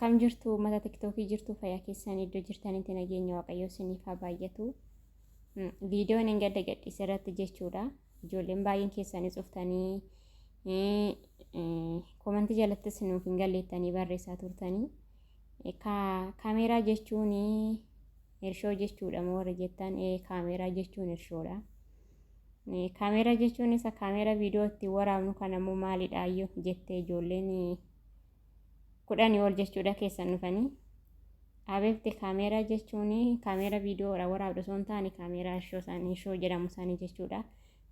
Akkam jirtu mata tiktookii jirtu fayyaa keessan iddoo jirtanitti nageenya waaqayyoo isiniif haa baay'atu. Viidiyoon hin gadda gadhiise irratti jechuudha. Ijoolleen baay'een keessanis dhuftanii komantii jalattis nuuf hin galleettanii barreessaa turtanii. Kaameeraa jechuun hirshoo jechuudha moo warra jettan kaameeraa jechuun hirshoodha. Kaameeraa jechuun isa kaameeraa viidiyoo itti waraabnu kan ammoo maalidha iyyuu jettee ijoolleen 10 ol jechuudha keessan dhufanii. Abeebte kaameeraa jechuun kaameeraa viidiyoo waraabdu osoo hin taane kaameeraa hirshoo jedhamu isaanii jechuudha.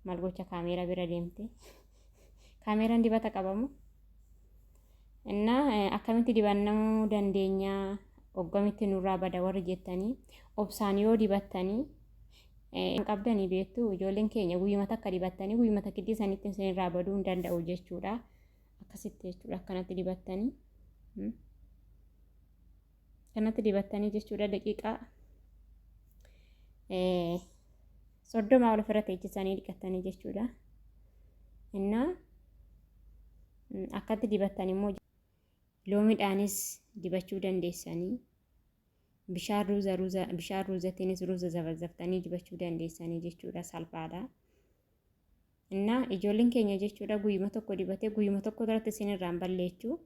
Maal gocha kaameeraa bira deemte. Kaameeraan dibata qabamu. Akkamitti dibannamuu dandeenya oggamitti nurraa bada warri jettanii obsaan yoo dibattanii qabdanii beektu ijoolleen keenya guyyuma takka dibattanii guyyuma takkitti sanitti isinirraa baduu hin danda'u jechuudha. Akkasitti jechuudha akkanatti dibattanii. Kanatti dibattanii jechuudha daqiiqaa 30 ol ofirra teechisanii dhiqattanii jechuudha. Akkatti dibattanii immoo loomiidhaanis dibachuu dandeessanii. Bishaan ruuzatiinis ruuza zabzaftanii dibachuu dandeessanii jechuudha salphaadha. Ijoolleen keenya jechuudha guyyuma tokko dibatee guyyuma tokko irratti isinirraan balleechuu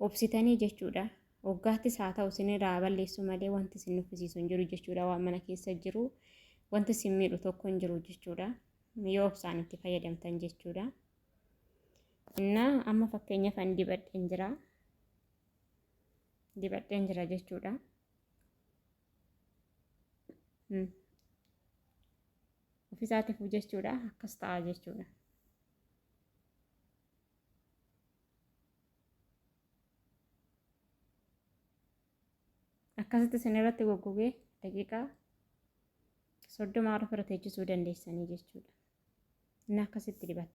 obsitanii jechuudha. Waggaattis haa ta'u isinirraa balleessu malee wanti isin nuffisiisu hin jiru jechuudha. Waan mana keessa jiru wanti isin miidhu tokko hin jiru jechuudha. Yoo obsaan itti fayyadamtan jechuudha. Amma fakkeenyaaf ani dibadheen jira jechuudha. Ofiisaatiif jechuudha akkas ta'a jechuudha. Akkasitti isin irratti goggogee daqiiqaa 30 ol ofirra teechisuu dandeessanii jechuudha. Akkasitti dibatta.